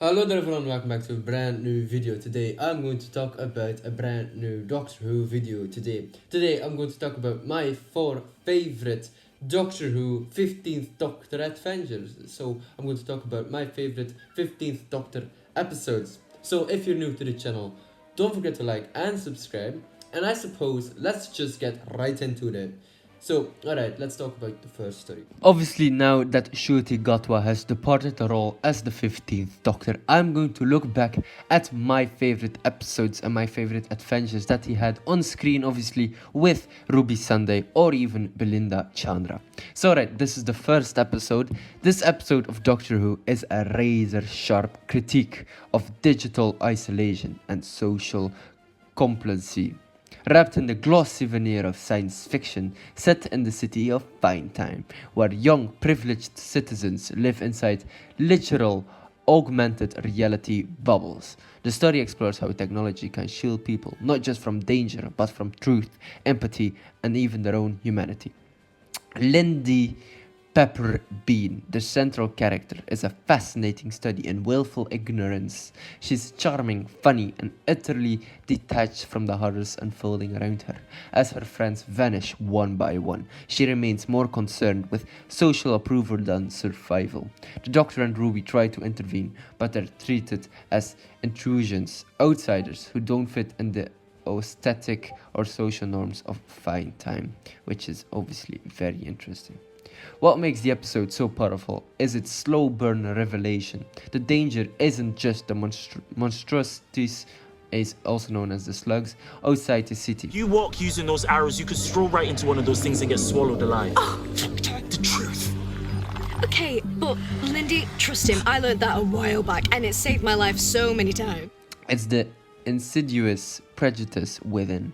Hello there everyone, welcome back to a brand new video. Today I'm going to talk about a brand new Doctor Who video Today I'm going to talk about my 4 favorite Doctor Who 15th Doctor Adventures. So I'm going to talk about my favorite 15th Doctor episodes. So if you're new to the channel, don't forget to like and subscribe. And I suppose let's just get right into it. So, alright, let's talk about the first story. Obviously, now that Ncuti Gatwa has departed the role as the 15th Doctor, I'm going to look back at my favorite episodes and my favorite adventures that he had on screen, obviously, with Ruby Sunday or even Belinda Chandra. So, alright, this is the first episode. This episode of Doctor Who is a razor sharp critique of digital isolation and social complacency, wrapped in the glossy veneer of science fiction set in the city of Fine Time, where young privileged citizens live inside literal augmented reality bubbles. The story explores how technology can shield people not just from danger but from truth, empathy, and even their own humanity. Lindy Pepperbean, the central character, is a fascinating study in willful ignorance. She's charming, funny, and utterly detached from the horrors unfolding around her. As her friends vanish one by one, she remains more concerned with social approval than survival. The Doctor and Ruby try to intervene, but are treated as intrusions, outsiders who don't fit in the aesthetic or social norms of Fine Time, which is obviously very interesting. What makes the episode so powerful is its slow burn revelation. The danger isn't just the monstrosities, is also known as the slugs, outside the city. You walk using those arrows, you could stroll right into one of those things and get swallowed alive. Oh. The truth. Okay, but Lindy, trust him. I learned that a while back, and it saved my life so many times. It's the insidious prejudice within.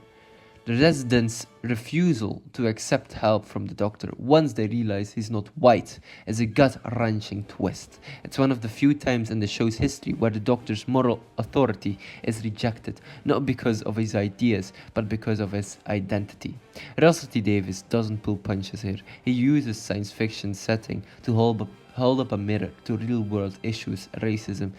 The residents' refusal to accept help from the Doctor once they realize he's not white is a gut-wrenching twist. It's one of the few times in the show's history where the Doctor's moral authority is rejected, not because of his ideas, but because of his identity. Russell T Davies doesn't pull punches here. He uses science fiction setting to hold up a mirror to real-world issues, racism,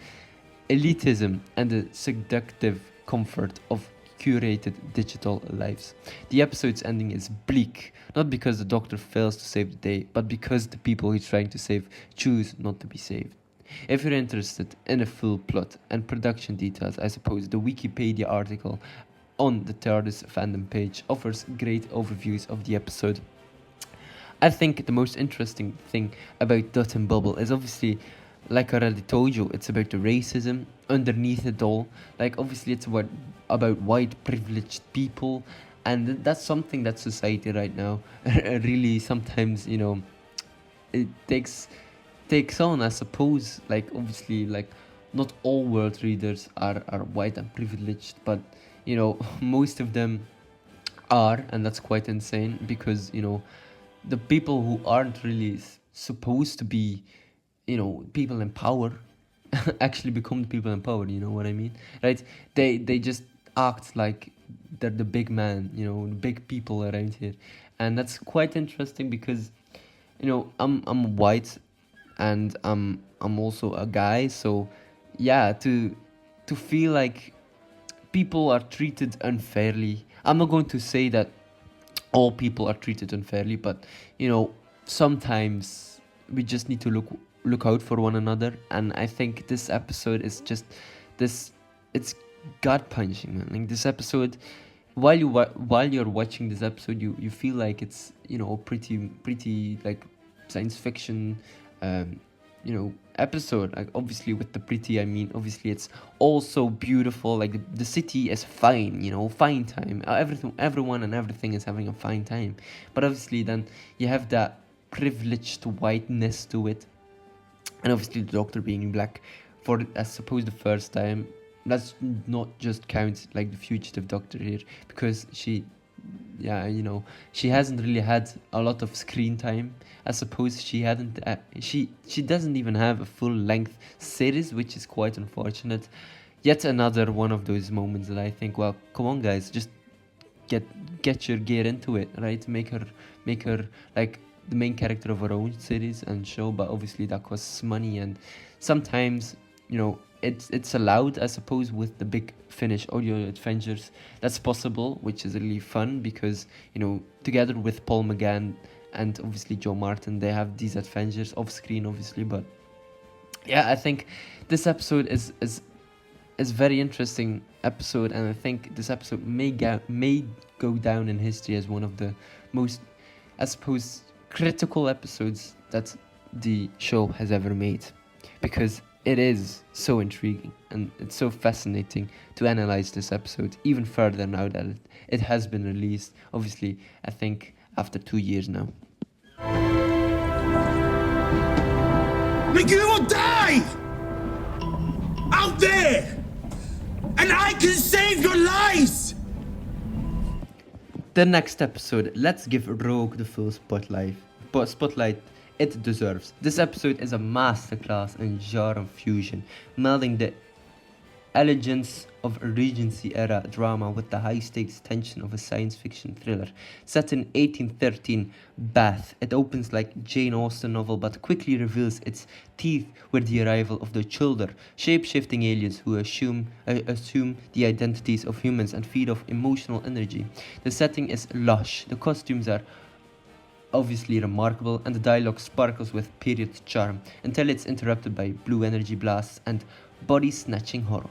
elitism, and the seductive comfort of curated digital lives. The episode's ending is bleak, not because the Doctor fails to save the day, but because the people he's trying to save choose not to be saved. If you're interested in a full plot and production details, I suppose the Wikipedia article on the TARDIS fandom page offers great overviews of the episode. I think the most interesting thing about Dot and Bubble is obviously, like I already told you, it's about the racism underneath it all. Like, obviously, it's about white privileged people, and that's something that society right now really sometimes, it takes on, I suppose. Like, obviously, like, not all world readers are white and privileged, but most of them are, and that's quite insane because the people who aren't really supposed to be people in power actually become the people in power, you know what I mean, right? They just act like they're the big man, the big people around here. And that's quite interesting because I'm white, and I'm also a guy, so yeah, to feel like people are treated unfairly. I'm not going to say that all people are treated unfairly, but sometimes we just need to look out for one another. And I think this episode is just this, it's gut punching, man. Like, this episode, while you're watching this episode, you feel like it's pretty like science fiction episode. Like, obviously with the pretty, I mean obviously it's also beautiful. Like, the city is fine, fine time, everyone and everything is having a fine time. But obviously then you have that privileged whiteness to it, and obviously the Doctor being black for, I suppose, the first time. Let's not just count like the fugitive Doctor here, because she hasn't really had a lot of screen time. I suppose she doesn't even have a full length series, which is quite unfortunate. Yet another one of those moments that I think, well, come on guys, just get your gear into it, right? Make her like the main character of her own series and show. But obviously that costs money, and sometimes it's allowed, I suppose, with the Big Finish audio adventures. That's possible, which is really fun because together with Paul McGann and obviously Joe Martin, they have these adventures off screen, obviously. But yeah, I think this episode is very interesting episode, and I think this episode may go down in history as one of the most, I suppose, critical episodes that the show has ever made, because it is so intriguing and it's so fascinating to analyze this episode even further now that it has been released, obviously, I think after 2 years now. Like you will die out there, and I can save your lives. The next episode, let's give Rogue the full spotlight it deserves. This episode is a masterclass in genre fusion, melding the elegance of a Regency era drama with the high stakes tension of a science fiction thriller. Set in 1813 Bath, it opens like Jane Austen novel but quickly reveals its teeth with the arrival of the Children, shape-shifting aliens who assume the identities of humans and feed off emotional energy. The setting is lush, the costumes are obviously remarkable, and the dialogue sparkles with period charm until it's interrupted by blue energy blasts and body-snatching horror.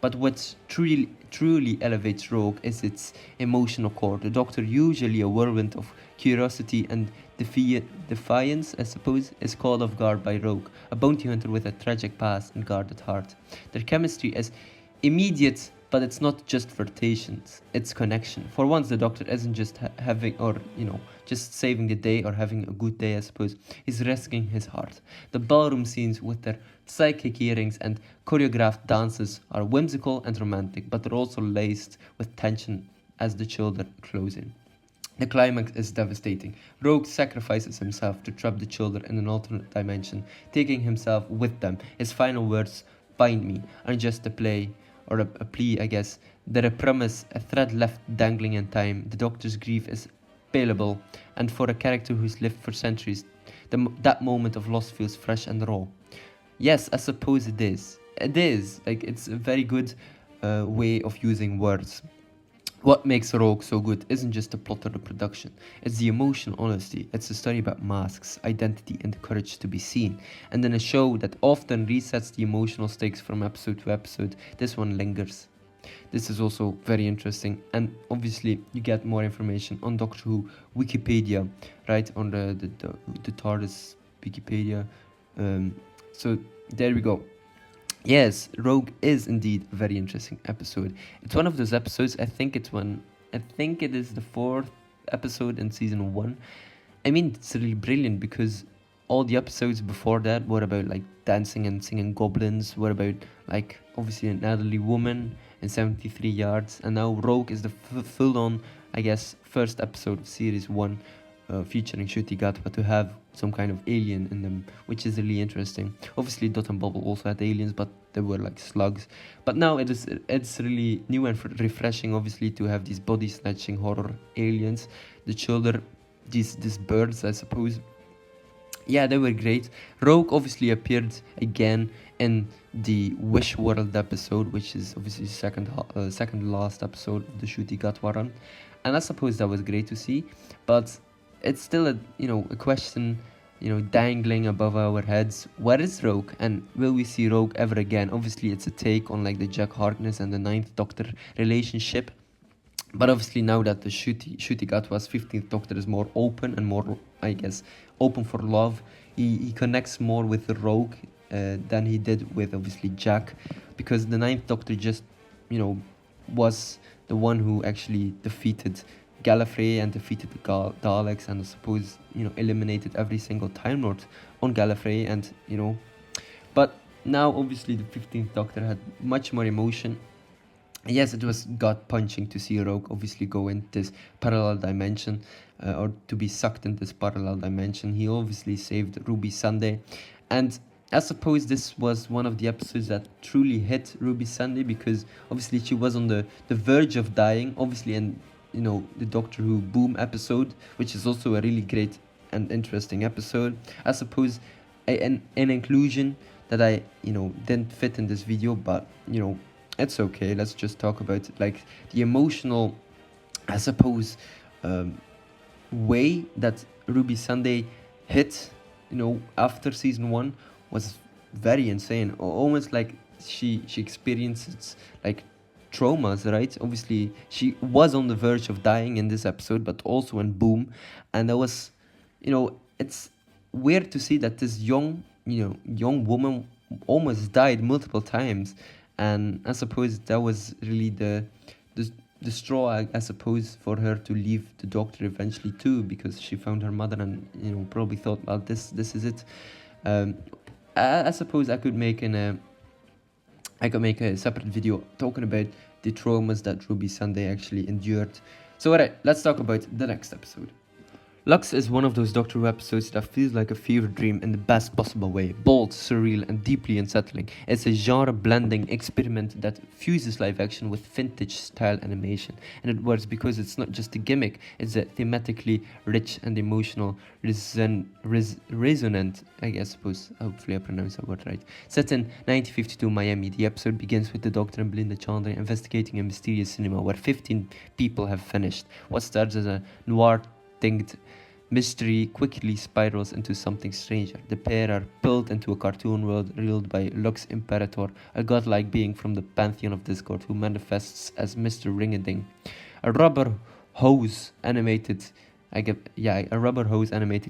But what truly elevates Rogue is its emotional core. The Doctor, usually a whirlwind of curiosity and defiance, I suppose, is caught off guard by Rogue, a bounty hunter with a tragic past and guarded heart. Their chemistry is immediate, but it's not just flirtations, it's connection. For once, the Doctor isn't just having, or just saving the day or having a good day, I suppose. He's risking his heart. The ballroom scenes with their psychic earrings and choreographed dances are whimsical and romantic, but they're also laced with tension as the Children close in. The climax is devastating. Rogue sacrifices himself to trap the Children in an alternate dimension, taking himself with them. His final words, "Bind me," are just a plea, I guess. They're a promise, a thread left dangling in time. The Doctor's grief is palpable, and for a character who's lived for centuries, that moment of loss feels fresh and raw. Yes, I suppose it is. It is. Like, it's a very good way of using words. What makes Rogue so good isn't just the plot or the production, it's the emotional honesty. It's a story about masks, identity, and the courage to be seen. And in a show that often resets the emotional stakes from episode to episode, this one lingers. This is also very interesting, and obviously you get more information on Doctor Who Wikipedia, right, on the TARDIS Wikipedia. So there we go. Yes, Rogue is indeed a very interesting episode. It's one of those episodes, I think it is the 4th episode in season 1. I mean, it's really brilliant because all the episodes before that were about like dancing and singing goblins, were about like obviously an elderly woman in 73 yards, and now Rogue is the full-on, I guess, first episode of series 1, featuring Ncuti Gatwa, to have some kind of alien in them, which is really interesting. Obviously Dot and Bubble also had aliens, but they were like slugs. But now it's really new and refreshing, obviously, to have these body snatching horror aliens. The Children, these birds, I suppose. Yeah, they were great. Rogue obviously appeared again in the Wish World episode, which is obviously second last episode of the Ncuti Gatwa run, and I suppose that was great to see. But it's still a question, dangling above our heads. Where is Rogue, and will we see Rogue ever again? Obviously, it's a take on like the Jack Harkness and the Ninth Doctor relationship. But obviously now that the Ncuti Gatwa's 15th Doctor is more open and more, I guess, open for love, he connects more with the Rogue than he did with obviously Jack, because the Ninth Doctor just, was the one who actually defeated Gallifrey and defeated the Daleks, and I suppose, eliminated every single Time Lord on Gallifrey, and, but now obviously the 15th Doctor had much more emotion. Yes, it was gut-punching to see Rogue obviously go into this parallel dimension, or to be sucked into this parallel dimension. He obviously saved Ruby Sunday, and I suppose this was one of the episodes that truly hit Ruby Sunday, because obviously she was on the verge of dying, obviously, and the Doctor Who Boom episode, which is also a really great and interesting episode. I suppose an inclusion that I, didn't fit in this video, but, it's okay. Let's just talk about like the emotional, I suppose, way that Ruby Sunday hit, after season 1 was very insane. Almost like she experiences like traumas, right? Obviously, she was on the verge of dying in this episode, but also in Boom, and that was, it's weird to see that this young woman almost died multiple times, and I suppose that was really the straw, I suppose, for her to leave the Doctor eventually too, because she found her mother and probably thought, well, this is it. I suppose I could make a separate video talking about the traumas that Ruby Sunday actually endured. So alright, let's talk about the next episode. Lux is one of those Doctor Who episodes that feels like a fever dream in the best possible way. Bold, surreal, and deeply unsettling. It's a genre-blending experiment that fuses live action with vintage-style animation. And it works because it's not just a gimmick, it's a thematically rich and emotional, resonant, I suppose, hopefully I pronounced that word right. Set in 1952 Miami, the episode begins with the Doctor and Belinda Chandra investigating a mysterious cinema where 15 people have finished. What starts as a noir-tinged mystery quickly spirals into something stranger. The pair are pulled into a cartoon world ruled by Lux Imperator, a godlike being from the pantheon of Discord who manifests as Mr. Ring-a-Ding, a rubber hose animated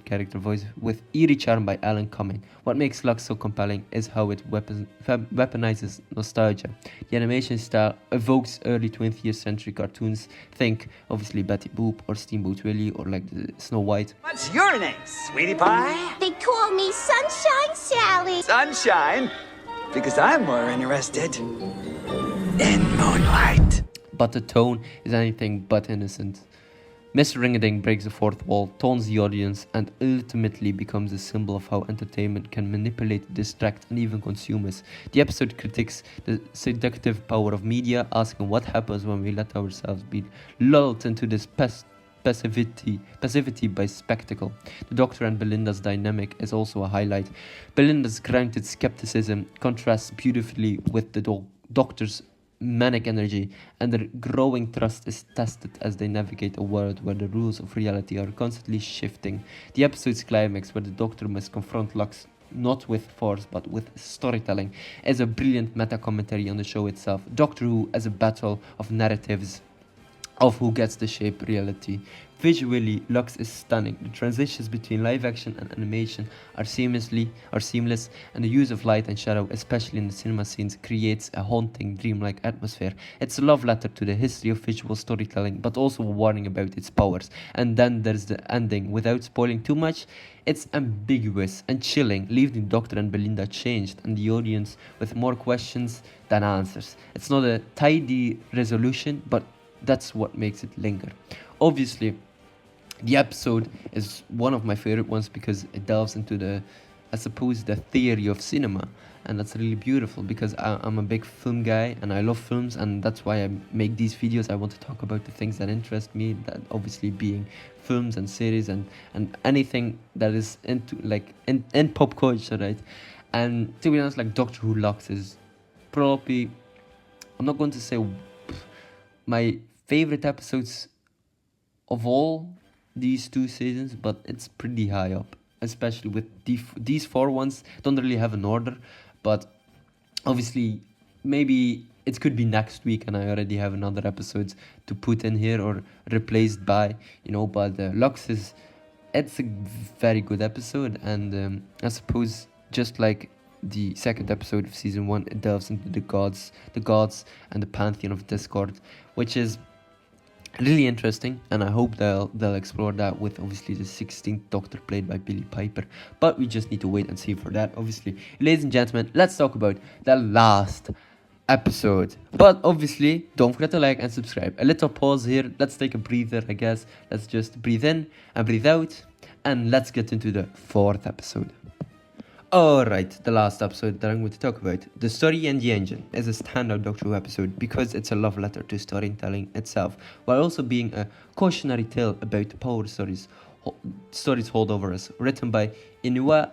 character voice with eerie charm by Alan Cumming. What makes Lux so compelling is how it weaponizes nostalgia. The animation style evokes early 20th century cartoons. Think, obviously, Betty Boop or Steamboat Willie or like the Snow White. What's your name, sweetie pie? They call me Sunshine Sally. Sunshine? Because I'm more interested in moonlight. But the tone is anything but innocent. Mr. Ring-a-Ding breaks the fourth wall, taunts the audience, and ultimately becomes a symbol of how entertainment can manipulate, distract, and even consume us. The episode critiques the seductive power of media, asking what happens when we let ourselves be lulled into this passivity by spectacle. The Doctor and Belinda's dynamic is also a highlight. Belinda's grounded skepticism contrasts beautifully with the Doctor's manic energy, and their growing trust is tested as they navigate a world where the rules of reality are constantly shifting. The episode's climax, where the Doctor must confront Lux not with force but with storytelling, is a brilliant meta-commentary on the show itself. Doctor Who as a battle of narratives of who gets to shape reality. Visually, Lux is stunning. The transitions between live action and animation are seamless, and the use of light and shadow, especially in the cinema scenes, creates a haunting, dreamlike atmosphere. It's a love letter to the history of visual storytelling, but also a warning about its powers. And then there's the ending. Without spoiling too much, it's ambiguous and chilling, leaving Doctor and Belinda changed and the audience with more questions than answers. It's not a tidy resolution, but that's what makes it linger. Obviously, the episode is one of my favorite ones because it delves into the theory of cinema, and that's really beautiful because I'm a big film guy and I love films, and that's why I make these videos. I want to talk about the things that interest me, that obviously being films and series and anything that is into like in pop culture, right? And to be honest, like Doctor Who Lux is probably, I'm not going to say my favorite episodes of all these 2 seasons, but it's pretty high up, especially with these 4 ones. Don't really have an order, but obviously maybe it could be next week and I already have another episodes to put in here or replaced by, but Lux it's a very good episode, and I suppose just like the second episode of season 1, it delves into the gods and the pantheon of Discord, which is really interesting, and I hope they'll explore that with obviously the 16th Doctor played by Billie Piper, but we just need to wait and see for that. Obviously, ladies and gentlemen, let's talk about the last episode. But obviously, don't forget to like and subscribe. A little pause here, let's take a breather, I guess. Let's just breathe in and breathe out, and let's get into the 4th episode. Alright, the last episode that I'm going to talk about, The Story and the Engine, is a standout Doctor Who episode because it's a love letter to storytelling itself, while also being a cautionary tale about power stories. stories hold over us. Written by Inua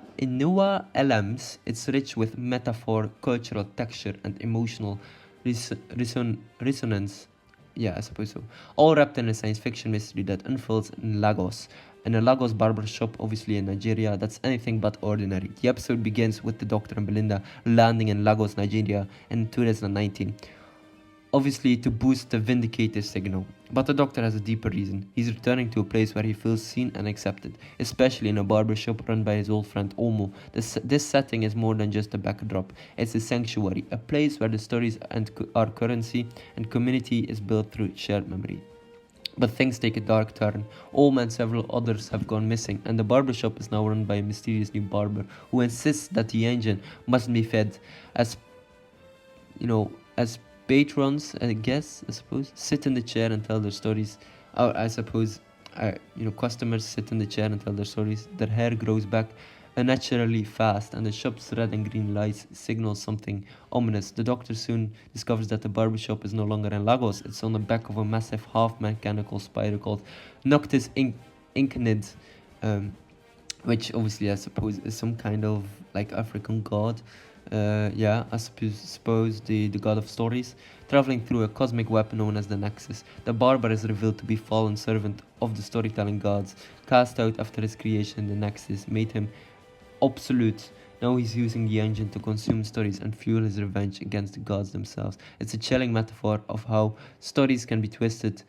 Elams, it's rich with metaphor, cultural texture, and emotional resonance. Yeah, I suppose so. All wrapped in a science fiction mystery that unfolds in Lagos. In a Lagos barber shop, obviously in Nigeria, that's anything but ordinary. The episode begins with the Doctor and Belinda landing in Lagos, Nigeria in 2019. Obviously to boost the Vindicator signal. But the Doctor has a deeper reason. He's returning to a place where he feels seen and accepted, especially in a barbershop run by his old friend Omo. This setting is more than just a backdrop. It's a sanctuary, a place where the stories and our currency and community is built through shared memory. But things take a dark turn. Omo and several others have gone missing, and the barbershop is now run by a mysterious new barber who insists that the engine must be fed as patrons, I suppose, sit in the chair and tell their stories. Or customers sit in the chair and tell their stories. Their hair grows back unnaturally fast, and the shop's red and green lights signal something ominous. The Doctor soon discovers that the barbershop is no longer in Lagos. It's on the back of a massive half-mechanical spider called Noctis Incnid, which obviously I suppose is some kind of like African god. I suppose the god of stories, traveling through a cosmic web known as the Nexus. The barber is revealed to be fallen servant of the storytelling gods, cast out after his creation. The Nexus made him obsolete. Now he's using the engine to consume stories and fuel his revenge against the gods themselves. It's a chilling metaphor of how stories can be twisted,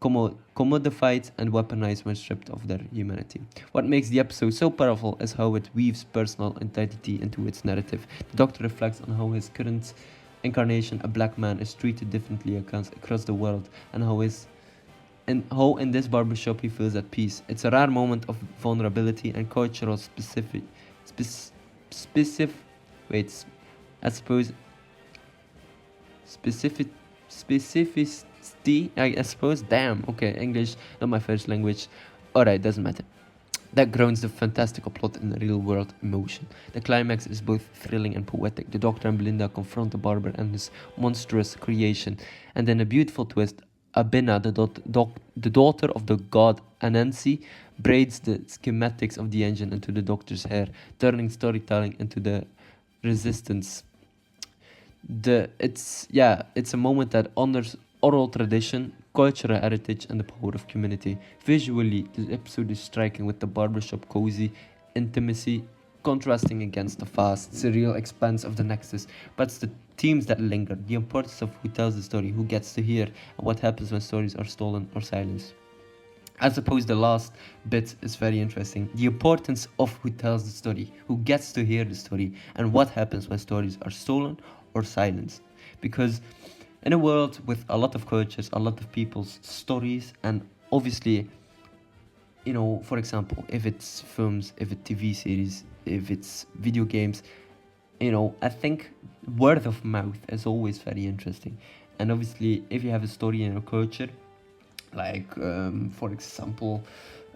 commodified and weaponized when stripped of their humanity. What makes the episode so powerful is how it weaves personal identity into its narrative. The Doctor reflects on how his current incarnation, a black man, is treated differently across the world, and how in this barbershop he feels at peace. It's a rare moment of vulnerability and cultural specificity. I suppose. Damn. Okay, English, not my first language. Alright, doesn't matter. That grounds the fantastical plot in real world emotion. The climax is both thrilling and poetic. The Doctor and Belinda confront the barber and his monstrous creation, and then a beautiful twist. Abina, the daughter of the god Anansi, braids the schematics of the engine into the Doctor's hair, turning storytelling into the resistance. It's a moment that honors oral tradition, cultural heritage, and the power of community. Visually, the episode is striking, with the barbershop cozy intimacy contrasting against the vast, surreal expanse of the Nexus. But it's the themes that linger, the importance of who tells the story, who gets to hear, and what happens when stories are stolen or silenced. I suppose the last bit is very interesting. The importance of who tells the story, who gets to hear the story, and what happens when stories are stolen or silenced. Because in a world with a lot of cultures, a lot of people's stories, and obviously, for example, if it's films, if it's TV series, if it's video games, I think word of mouth is always very interesting. And obviously, if you have a story in a culture, like for example,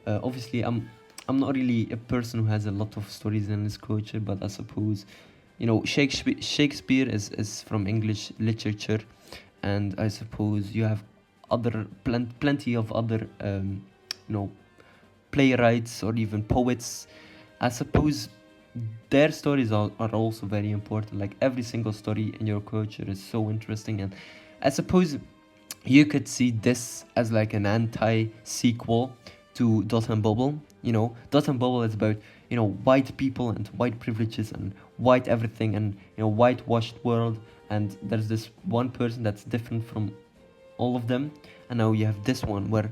obviously I'm not really a person who has a lot of stories in his culture, but I suppose Shakespeare is from English literature, and I suppose you have plenty of other playwrights or even poets. I suppose their stories are also very important. Like every single story in your culture is so interesting, and I suppose you could see this as like an anti-sequel to Dot and Bubble. Dot and Bubble is about white people and white privileges and white everything, and whitewashed world, and there's this one person that's different from all of them. And now you have this one where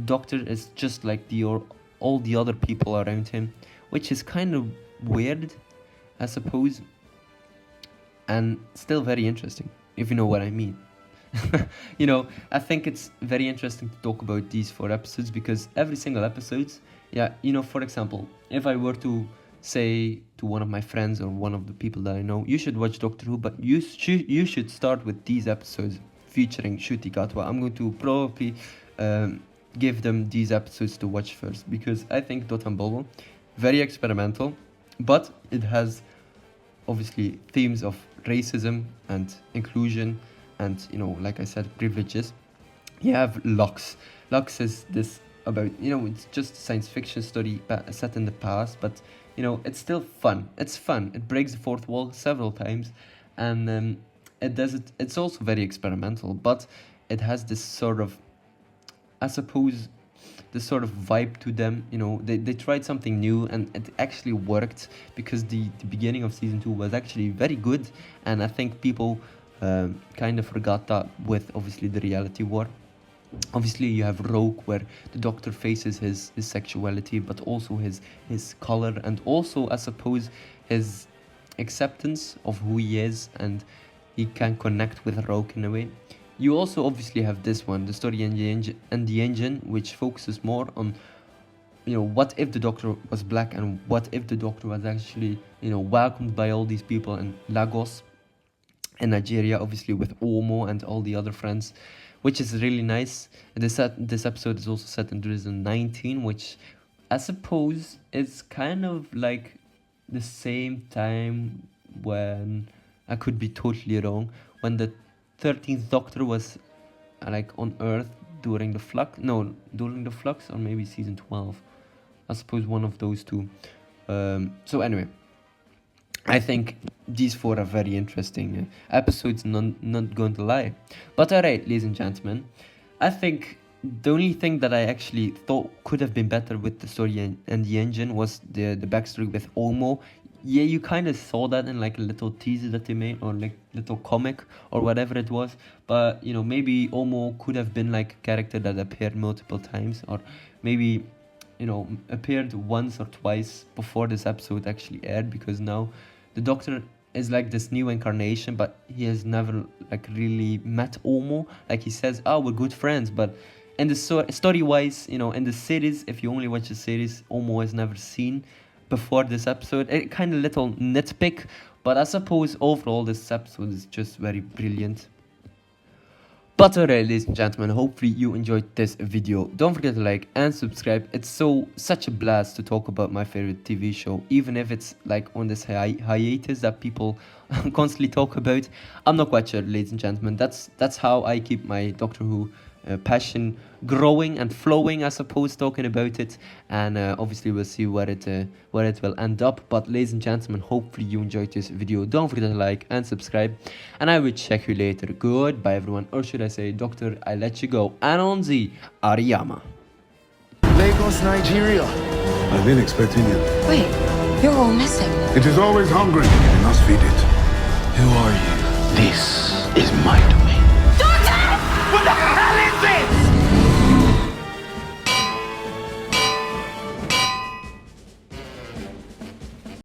Doctor is just like all the other people around him, which is kind of weird, I suppose, and still very interesting, if you know what I mean. I think it's very interesting to talk about these 4 episodes, because every single episodes, for example, if I were to say to one of my friends or one of the people that I know, you should watch Doctor Who, but you should start with these episodes featuring Ncuti Gatwa. I'm going to probably give them these episodes to watch first, because I think Dot and Bubble, very experimental, but it has obviously themes of racism and inclusion and like I said, privileges. You have Lux. Lux is this about, it's just a science fiction story set in the past, but it's still fun. It's fun. It breaks the fourth wall several times, and it's also very experimental, but it has this sort of, I suppose, this sort of vibe to them. They tried something new, and it actually worked, because the beginning of season 2 was actually very good, and I think people kind of forgot that with obviously the reality war. Obviously you have Rogue, where the Doctor faces his sexuality, but also his color, and also I suppose his acceptance of who he is, and he can connect with Rogue in a way. You also obviously have this one, the story and the engine, which focuses more on, what if the Doctor was black, and what if the Doctor was actually, welcomed by all these people in Lagos, in Nigeria, obviously with Omo and all the other friends, which is really nice. And this episode is also set in 2019, which I suppose is kind of like the same time when, I could be totally wrong, when the 13th Doctor was like on Earth during the Flux, or maybe season 12. I suppose one of those two. So anyway, I think these 4 are very interesting episodes, not going to lie. But alright, ladies and gentlemen, I think the only thing that I actually thought could have been better with the story and the engine was the backstory with Omo. Yeah, you kind of saw that in like a little teaser that they made, or like little comic or whatever it was. But maybe Omo could have been like a character that appeared multiple times, or maybe appeared once or twice before this episode actually aired, because now the Doctor is like this new incarnation, but he has never like really met Omo. Like he says, "Oh, we're good friends," but in the story wise, in the series, if you only watch the series, Omo is never seen before this episode. It kind of little nitpick, but I suppose overall this episode is just very brilliant. But alright, ladies and gentlemen, hopefully you enjoyed this video. Don't forget to like and subscribe. It's such a blast to talk about my favorite TV show, even if it's like on this hiatus that people constantly talk about. I'm not quite sure, ladies and gentlemen. That's how I keep my Doctor Who passion growing and flowing, I suppose, talking about it. And obviously we'll see where it will end up. But ladies and gentlemen, hopefully you enjoyed this video. Don't forget to like and subscribe, and I will check you later. Goodbye everyone, or should I say, Doctor, I let you go. Anonzi Ariyama. Lagos, Nigeria. I've been expecting you. Wait, you're all missing. It is always hungry. We must feed it. Who are you? This is my domain. What the hell is this?